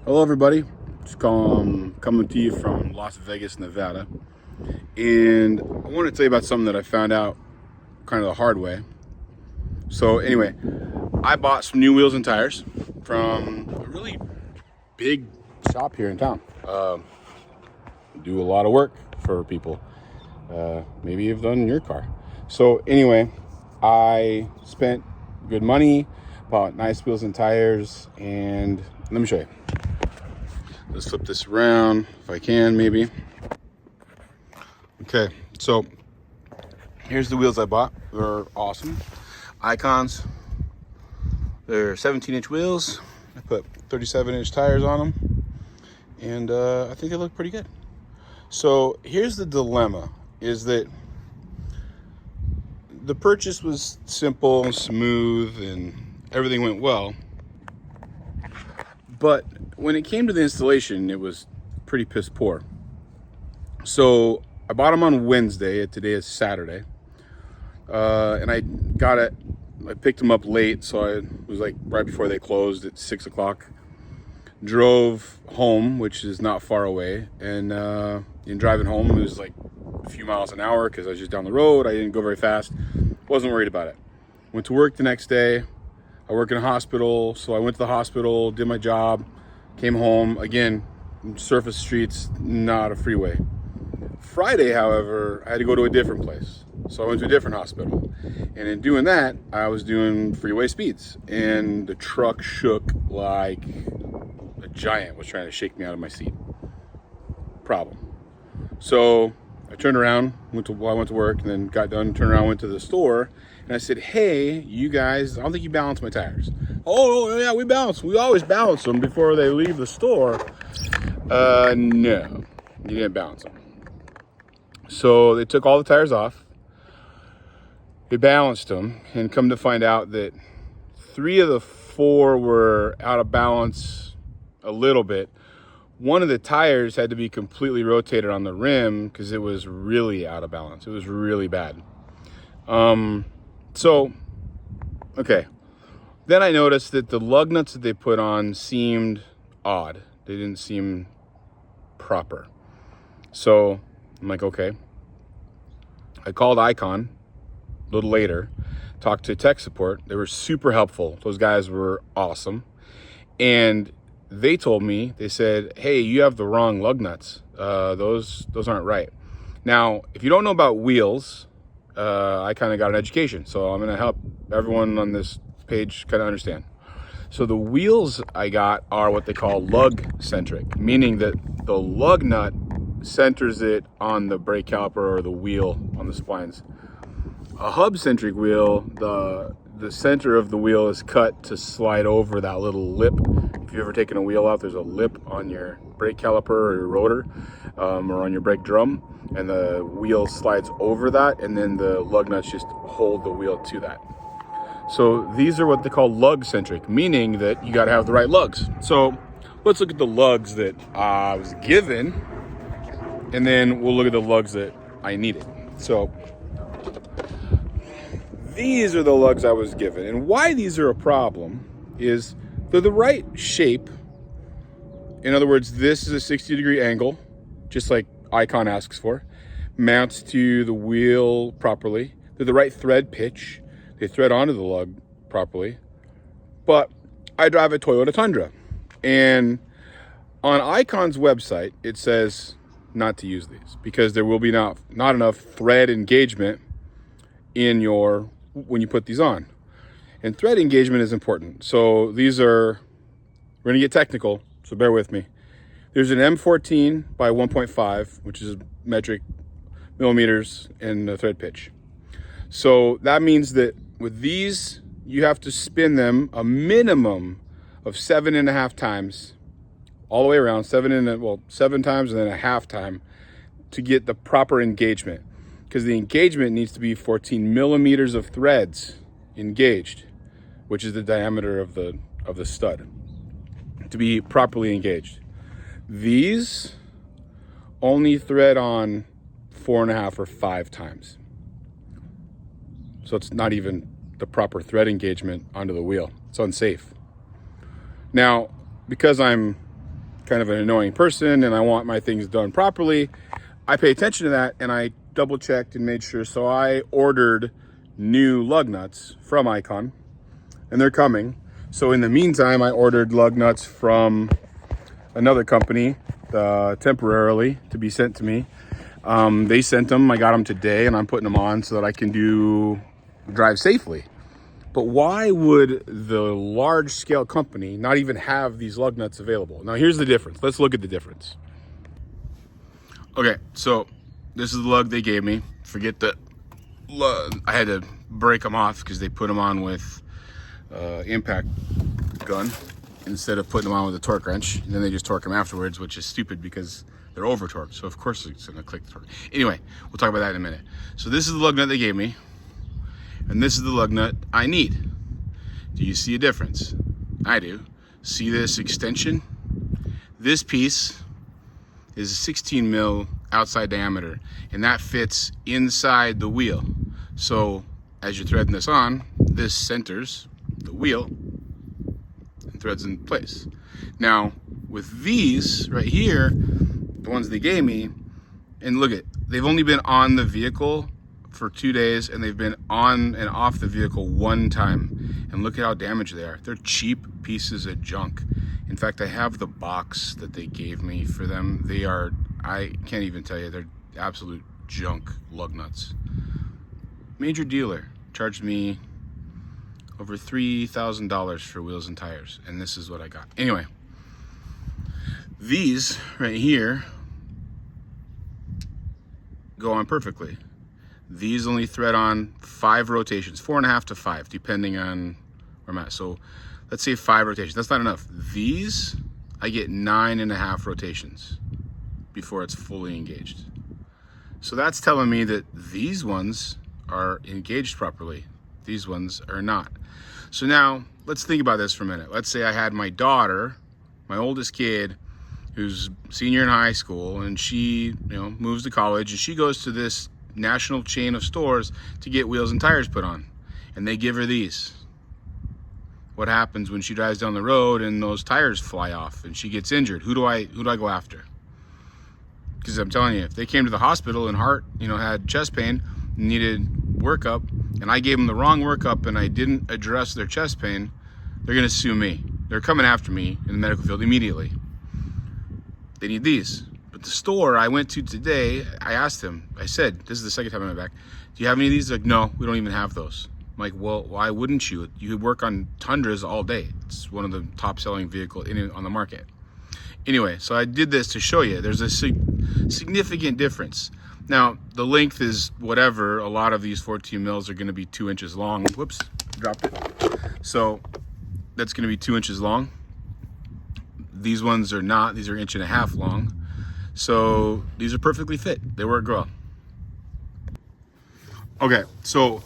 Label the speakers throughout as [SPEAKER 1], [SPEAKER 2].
[SPEAKER 1] Hello, everybody. Coming to you from Las Vegas, Nevada, and I want to tell you about something that I found out kind of the hard way. So, anyway, I bought some new wheels and tires from a really big shop here in town. Do a lot of work for people. Maybe you've done your car. So, anyway, I spent good money, bought nice wheels and tires, and let me show you. Let's flip this around if I can, maybe. Okay, so here's the wheels I bought. They're awesome. Icons. They're 17-inch wheels. I put 37-inch tires on them, and I think they look pretty good. So here's the dilemma, is that the purchase was simple, smooth, and everything went well. But when it came to the installation, it was pretty piss poor. So I bought them on Wednesday. Today is Saturday. And I picked them up late. So it was like right before they closed at 6 o'clock. Drove home, which is not far away. And in driving home, it was like a few miles an hour because I was just down the road. I didn't go very fast. Wasn't worried about it. Went to work the next day. I work in a hospital, so I went to the hospital, did my job, came home. Again, surface streets, not a freeway. Friday, however, I had to go to a different place. So I went to a different hospital. And in doing that, I was doing freeway speeds. And the truck shook like a giant was trying to shake me out of my seat. Problem. So I turned around, I went to work, and then got done, turned around, went to the store, and I said, hey, you guys, I don't think you balanced my tires. Oh, yeah, we balance. We always balance them before they leave the store. No, you didn't balance them. So they took all the tires off. They balanced them, and come to find out that 3 of the 4 were out of balance a little bit. One of the tires had to be completely rotated on the rim because it was really out of balance. It was really bad. Okay. Then I noticed that the lug nuts that they put on seemed odd. They didn't seem proper. So I'm like, okay. I called Icon a little later, talked to tech support. They were super helpful. Those guys were awesome. And they told me, they said, hey, you have the wrong lug nuts. Those aren't right. Now, if you don't know about wheels, I kind of got an education. So I'm going to help everyone on this page kind of understand. So the wheels I got are what they call lug centric, meaning that the lug nut centers it on the brake caliper or the wheel on the splines. A hub centric wheel, the center of the wheel is cut to slide over that little lip. If you've ever taken a wheel out, there's a lip on your brake caliper or your rotor, or on your brake drum, and the wheel slides over that, and then the lug nuts just hold the wheel to that. So these are what they call lug centric, meaning that you got to have the right lugs. So let's look at the lugs that I was given, and then we'll look at the lugs that I needed. So these are the lugs I was given. And why these are a problem is they're the right shape. In other words, this is a 60-degree angle, just like Icon asks for. Mounts to the wheel properly. They're the right thread pitch. They thread onto the lug properly. But I drive a Toyota Tundra. And on Icon's website, it says not to use these because there will be not enough thread engagement when you put these on. And thread engagement is important. So we're going to get technical, so bear with me. There's an M14 by 1.5, which is metric millimeters in the thread pitch. So that means that with these, you have to spin them a minimum of 7.5 times, all the way around, 7 times and then a half time to get the proper engagement. Because the engagement needs to be 14 millimeters of threads engaged, which is the diameter of the stud, to be properly engaged. These only thread on 4.5 or 5 times. So it's not even the proper thread engagement onto the wheel. It's unsafe. Now, because I'm kind of an annoying person and I want my things done properly, I pay attention to that and I double checked and made sure. So I ordered new lug nuts from Icon and they're coming. So in the meantime, I ordered lug nuts from another company temporarily to be sent to me. They sent them, I got them today and I'm putting them on so that I can drive safely. But why would the large scale company not even have these lug nuts available? Now here's the difference. Let's look at the difference. Okay, so this is the lug they gave me. Forget that I had to break them off because they put them on with impact gun instead of putting them on with a torque wrench. And then they just torque them afterwards, which is stupid because they're over torqued. So of course it's gonna click the torque. Anyway, we'll talk about that in a minute. So this is the lug nut they gave me. And this is the lug nut I need. Do you see a difference? I do. See this extension? This piece is a 16 mil outside diameter, and that fits inside the wheel. So as you're threading this on, this centers the wheel and threads in place. Now with these right here, the ones they gave me, and look at, they've only been on the vehicle for 2 days and they've been on and off the vehicle one time, and look at how damaged they are. They're cheap pieces of junk. In fact, I have the box that they gave me for them. They are, I can't even tell you, they're absolute junk lug nuts. Major dealer charged me over $3,000 for wheels and tires, and this is what I got. Anyway, these right here go on perfectly. These only thread on 5 rotations, 4.5 to 5, depending on where I'm at. So let's say 5 rotations. That's not enough. These, I get 9.5 rotations before it's fully engaged. So that's telling me that these ones are engaged properly. These ones are not. So now let's think about this for a minute. Let's say I had my daughter, my oldest kid, who's senior in high school, and she, moves to college, and she goes to this national chain of stores to get wheels and tires put on, and they give her these. What happens when she drives down the road and those tires fly off and she gets injured? Who do I go after? Because I'm telling you, if they came to the hospital and heart, had chest pain, needed workup, and I gave them the wrong workup and I didn't address their chest pain, they're gonna sue me. They're coming after me in the medical field immediately. They need these. But the store I went to today, I asked him, I said, this is the second time I'm back, do you have any of these? They're like, no, we don't even have those. I'm like, well, why wouldn't you? You work on Tundras all day. It's one of the top selling vehicles on the market. Anyway, so I did this to show you there's a significant difference. Now, the length is whatever. A lot of these 14 mils are gonna be 2 inches long. Whoops, dropped it. So that's gonna be 2 inches long. These ones are not, these are 1.5 inches long. So these are perfectly fit. They work well. Okay, so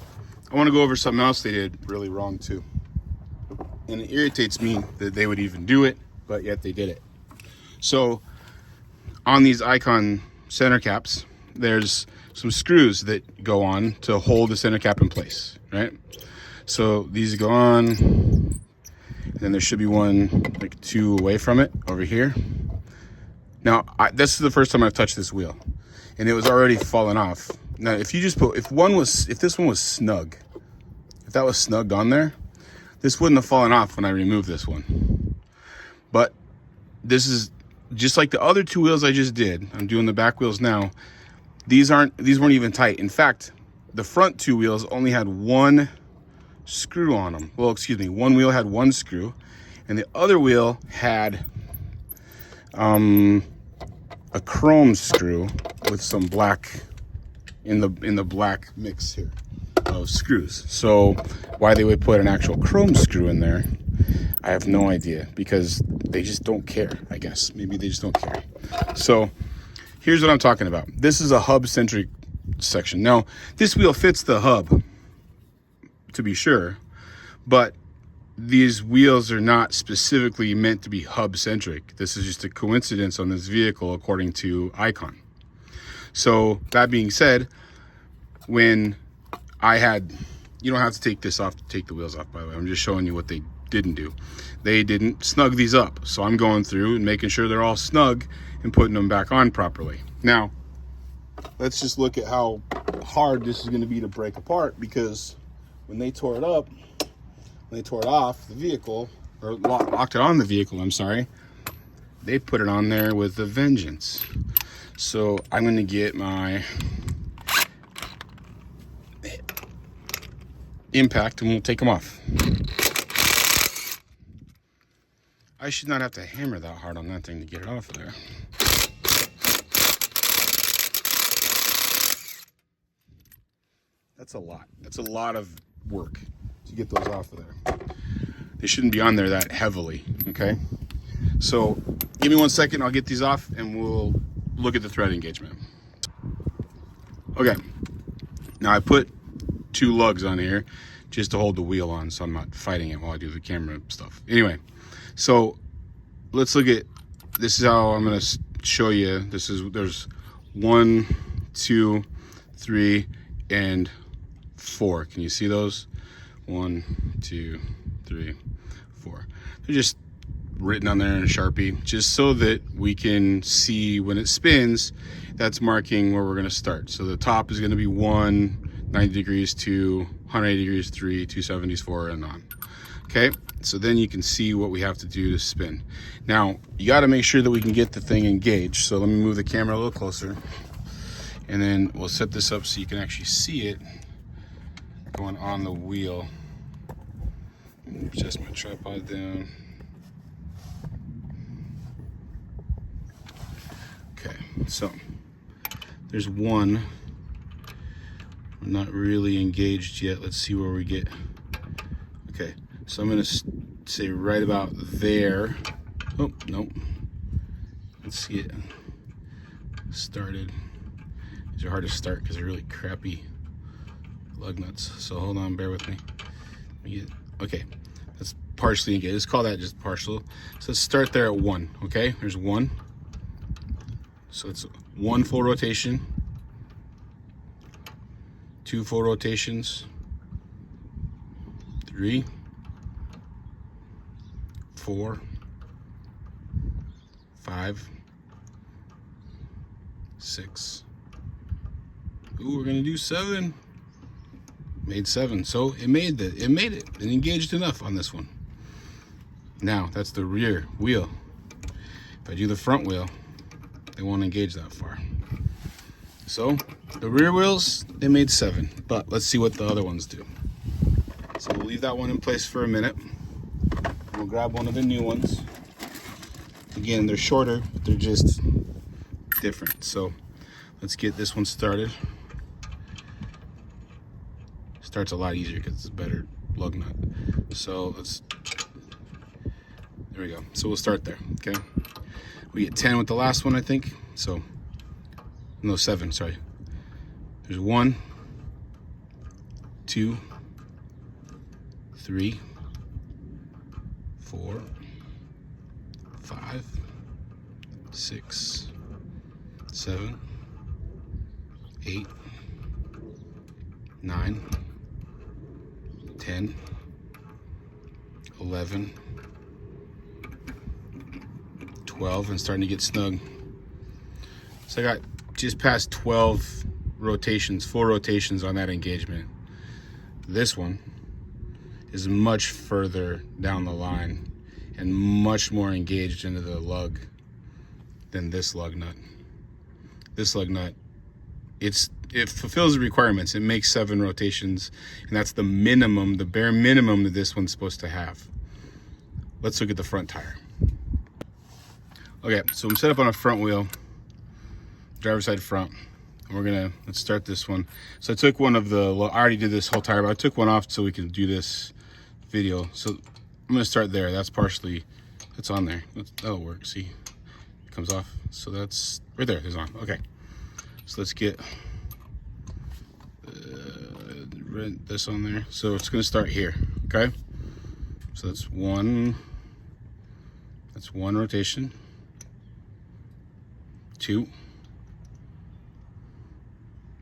[SPEAKER 1] I want to go over something else they did really wrong too. And it irritates me that they would even do it, but yet they did it. So on these Icon center caps, there's some screws that go on to hold the center cap in place, right? So these go on, and then there should be one like 2 away from it over here. Now, this is the first time I've touched this wheel, and it was already falling off. Now, if you just if this one was snug, if that was snugged on there, this wouldn't have fallen off when I removed this one. But this is just like the other 2 wheels I just did. I'm doing the back wheels now. These weren't even tight. In fact, the front 2 wheels only had 1 screw on them. Well, excuse me, one wheel had 1 screw, and the other wheel had a chrome screw with some black in the black mix here of screws. So why they would put an actual chrome screw in there, I have no idea, because they just don't care, I guess. Maybe they just don't care. So here's what I'm talking about. This is a hub-centric section. Now, this wheel fits the hub, to be sure, but these wheels are not specifically meant to be hub-centric. This is just a coincidence on this vehicle, according to Icon. So that being said, when I had, you don't have to take this off to take the wheels off, by the way. I'm just showing you what they didn't do. they didn't snug these up. So I'm going through and making sure they're all snug and putting them back on properly. Now, let's just look at how hard this is going to be to break apart, because when they tore it up, when they tore it off the vehicle, or locked it on the vehicle, I'm sorry, they put it on there with a vengeance. So I'm going to get my impact and we'll take them off. I should not have to hammer that hard on that thing to get it off of there. That's a lot. That's a lot of work to get those off of there. They shouldn't be on there that heavily, okay? So give me 1 second, I'll get these off and we'll look at the thread engagement. Okay, now I put 2 lugs on here just to hold the wheel on so I'm not fighting it while I do the camera stuff. Anyway, so let's look at, this is how I'm gonna show you. There's 1, 2, 3, and 4. Can you see those? 1, 2, 3, 4. They're just written on there in a Sharpie, just so that we can see when it spins, that's marking where we're going to start. So the top is going to be 1, 90 degrees, 2, 180 degrees, 3, 270s, 4, and on. Okay, so then you can see what we have to do to spin. Now, you got to make sure that we can get the thing engaged. So let me move the camera a little closer, and then we'll set this up so you can actually see it going on the wheel. Adjust my tripod down. Okay, so there's 1. We're not really engaged yet. Let's see where we get. Okay, so I'm gonna say right about there. Oh, nope. Let's see it started. These are hard to start because they're really crappy lug nuts. So hold on, bear with me. Okay, that's partially engaged. Let's call that just partial. So let's start there at 1, okay? There's 1. So it's 1 full rotation, 2 full rotations, 3, 4, 5, 6. Ooh, we're gonna do 7. Made 7. So it made it. It engaged enough on this one. Now that's the rear wheel. If I do the front wheel, they won't engage that far. So the rear wheels, they made 7, but let's see what the other ones do. So we'll leave that one in place for a minute. We'll grab one of the new ones. Again, they're shorter, but they're just different. So let's get this one started. Starts a lot easier because it's a better lug nut. So there we go. So we'll start there, okay? We get 10 with the last one, I think. So, no, 7, sorry. There's 1, 2, 3, 4, 5, 6, 7, 8, 9, 10, 11, 12, and starting to get snug. So I got just past 12 rotations, full rotations on that engagement. This one is much further down the line and much more engaged into the lug than this lug nut. This lug nut, it fulfills the requirements. It makes 7 rotations, and that's the minimum, the bare minimum that this one's supposed to have. Let's look at the front tire. Okay, so I'm set up on a front wheel, driver's side front, and let's start this one. So I took one of the, I already did this whole tire, but I took one off so we can do this video. So I'm gonna start there. That's on there. That'll work, see? It comes off. So that's, right there, it's on, okay. So let's get this on there. So it's gonna start here, okay? So that's one rotation. 2,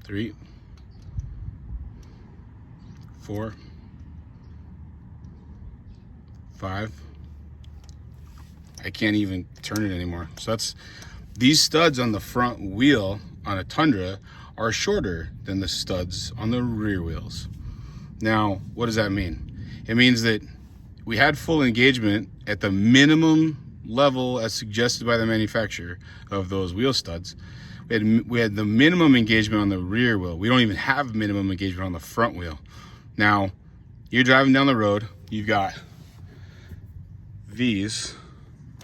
[SPEAKER 1] 3, 4, 5, I can't even turn it anymore. So these studs on the front wheel on a Tundra are shorter than the studs on the rear wheels. Now, what does that mean? It means that we had full engagement at the minimum level as suggested by the manufacturer of those wheel studs. We had the minimum engagement on the rear wheel. We don't even have minimum engagement on the front wheel. Now, you're driving down the road, you've got these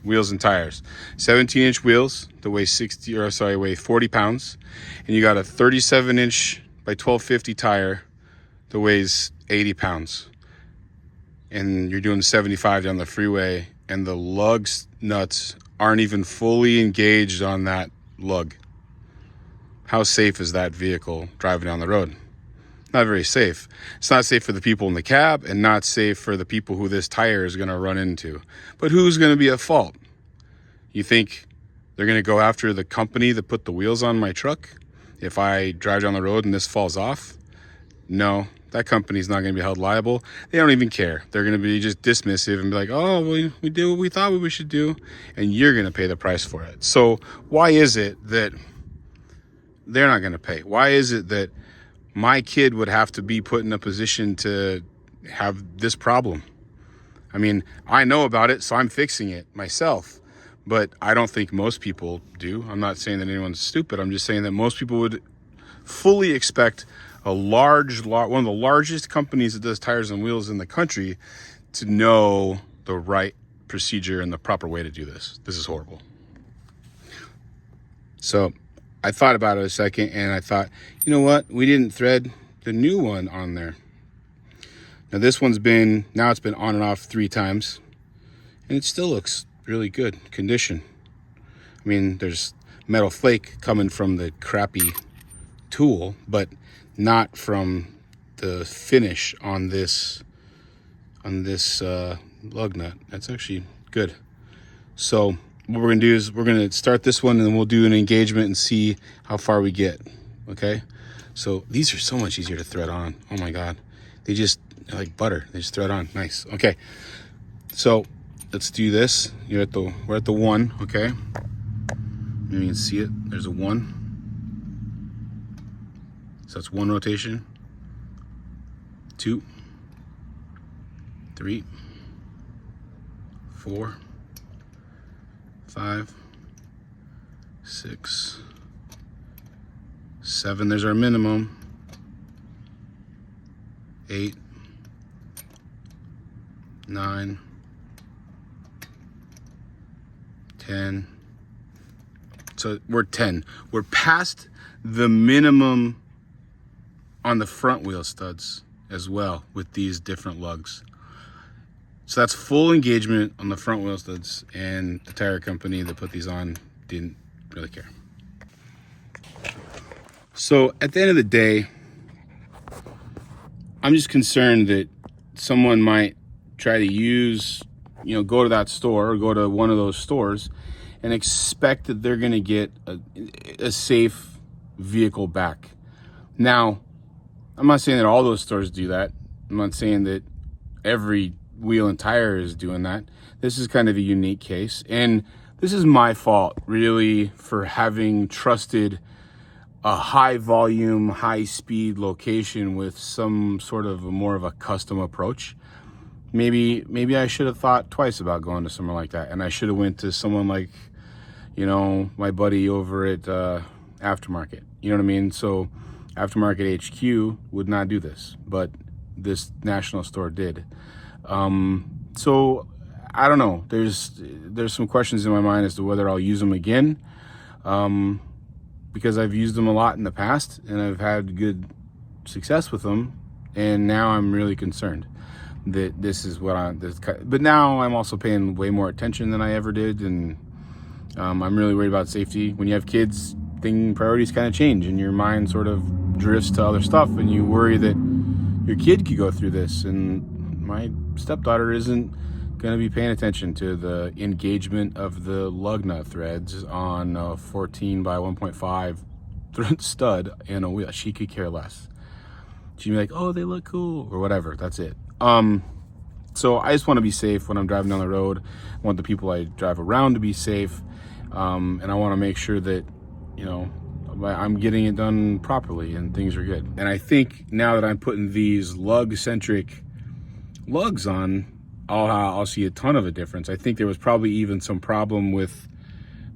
[SPEAKER 1] wheels and tires, 17-inch wheels that weigh 40 pounds, and you got a 37-inch by 1250 tire that weighs 80 pounds. And you're doing 75 down the freeway, and the lug nuts aren't even fully engaged on that lug. How safe is that vehicle driving down the road? Not very safe. It's not safe for the people in the cab, and not safe for the people who this tire is going to run into. But who's going to be at fault? You think they're going to go after the company that put the wheels on my truck if I drive down the road and this falls off? No, that company's not going to be held liable. They don't even care. They're going to be just dismissive and be like, oh, we did what we thought we should do, and you're going to pay the price for it. So why is it that they're not going to pay? Why is it that my kid would have to be put in a position to have this problem? I mean, I know about it, so I'm fixing it myself, but I don't think most people do. I'm not saying that anyone's stupid. I'm just saying that most people would fully expect one of the largest companies that does tires and wheels in the country to know the right procedure and the proper way to do this. This is horrible. So I thought about it a second, and I thought, you know what? We didn't thread the new one on there. Now this one's been on and off 3 times, and it still looks really good condition. I mean, there's metal flake coming from the crappy tool, but not from the finish on this lug nut. That's actually good. So what we're gonna do is we're gonna start this one, and then we'll do an engagement and see how far we get. Okay, so these are so much easier to thread on. Oh my god, they're like butter. They just thread on. Nice. Okay, so let's do this. We're at the 1. Okay, you can see it. There's a 1. So that's 1 rotation, 2, 3, 4, 5, 6, 7. There's our minimum. 8, 9, 10. So we're 10. We're past the minimum on the front wheel studs as well with these different lugs. So that's full engagement on the front wheel studs, and the tire company that put these on didn't really care. So at the end of the day, I'm just concerned that someone might try to go to that store or go to one of those stores and expect that they're going to get a safe vehicle back. Now, I'm not saying that all those stores do that. I'm not saying that every wheel and tire is doing that. This is kind of a unique case, and this is my fault really for having trusted a high volume, high speed location with some sort of more of a custom approach. Maybe I should have thought twice about going to somewhere like that, and I should have went to someone like, my buddy over at Aftermarket. You know what I mean? So Aftermarket HQ would not do this, but this national store did. So I don't know. There's some questions in my mind as to whether I'll use them again, because I've used them a lot in the past and I've had good success with them, and now I'm really concerned that this is but now I'm also paying way more attention than I ever did, and I'm really worried about safety. When you have kids, priorities kind of change, and your mind sort of drifts to other stuff, and you worry that your kid could go through this. And my stepdaughter isn't going to be paying attention to the engagement of the lug nut threads on a 14 by 1.5 stud and a wheel. She could care less. She'd be like, oh, they look cool, or whatever. That's it. So I just want to be safe when I'm driving down the road. I want the people I drive around to be safe. And I want to make sure that, you know, I'm getting it done properly and things are good. And I think now that I'm putting these lug-centric lugs on, I'll see a ton of a difference. I think there was probably even some problem with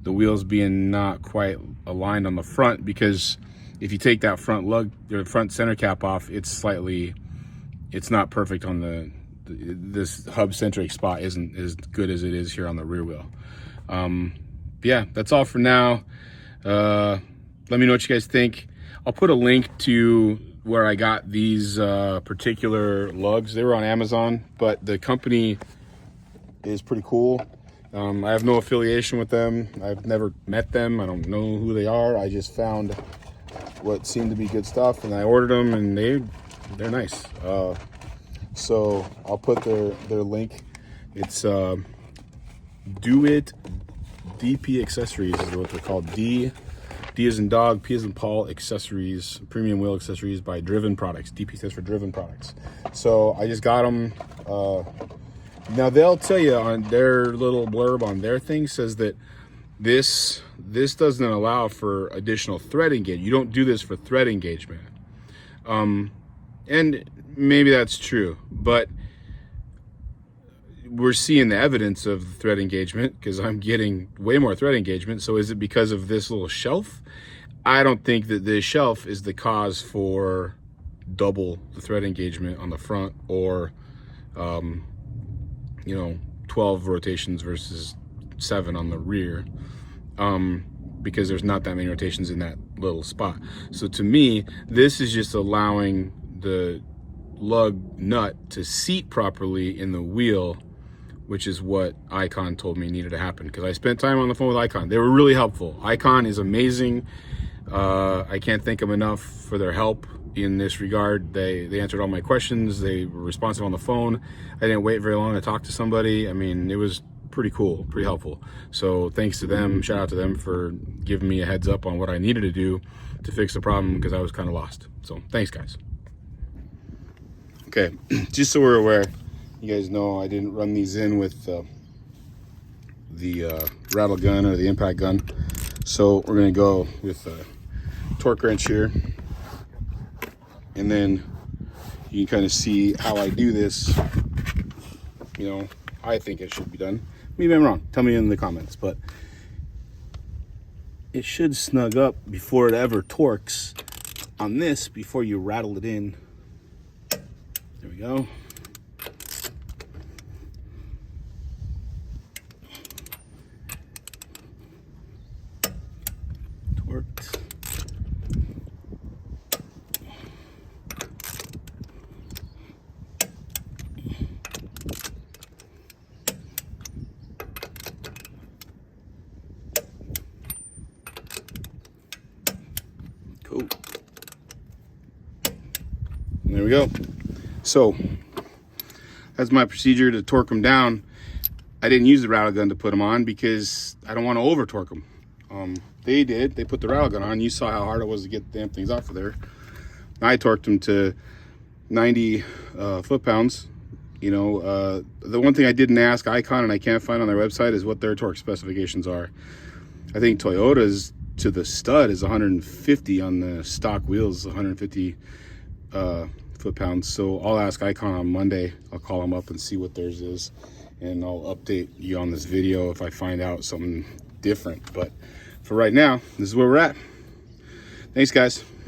[SPEAKER 1] the wheels being not quite aligned on the front, because if you take that front lug, the front center cap off, it's not perfect on this hub-centric spot isn't as good as it is here on the rear wheel. Yeah, that's all for now. Let me know what you guys think. I'll put a link to where I got these particular lugs. They were on Amazon, but the company is pretty cool. I have no affiliation with them. I've never met them. I don't know who they are. I just found what seemed to be good stuff, and I ordered them, and they're nice. So I'll put their link. It's Do It DP Accessories is what they're called. D as in dog, P as in Paul Accessories, premium wheel accessories by Driven Products. DP stands for Driven Products. So I just got them. Now they'll tell you on their little blurb on their thing says that this doesn't allow for additional thread engagement. You don't do this for thread engagement. And maybe that's true, but we're seeing the evidence of the thread engagement because I'm getting way more thread engagement. So is it because of this little shelf? I don't think that this shelf is the cause for double the thread engagement on the front, or 12 rotations versus 7 on the rear, because there's not that many rotations in that little spot. So to me, this is just allowing the lug nut to seat properly in the wheel, which is what Icon told me needed to happen, because I spent time on the phone with Icon. They were really helpful. Icon is amazing. I can't thank them enough for their help in this regard. They answered all my questions. They were responsive on the phone. I didn't wait very long to talk to somebody. I mean, it was pretty cool, pretty helpful. So thanks to them, shout out to them for giving me a heads up on what I needed to do to fix the problem, because I was kind of lost. So thanks, guys. Okay, just so we're aware, you guys know I didn't run these in with the rattle gun or the impact gun. So we're gonna go with a torque wrench here, and then you can kind of see how I do this. You know, I think it should be done. Maybe I'm wrong. Tell me in the comments, but it should snug up before it ever torques on this, before you rattle it in. There we go. Torqued. Cool. And there we go. So that's my procedure to torque them down. I didn't use the rattle gun to put them on because I don't want to over torque them. They put the rattle gun on. You saw how hard it was to get the damn things off of there. I torqued them to 90 foot-pounds. You know, the one thing I didn't ask Icon, and I can't find on their website, is what their torque specifications are. I think Toyota's to the stud is 150 on the stock wheels, 150 foot-pounds. So I'll ask Icon on Monday. I'll call them up and see what theirs is, and I'll update you on this video if I find out something different. But for right now, this is where we're at. Thanks, guys.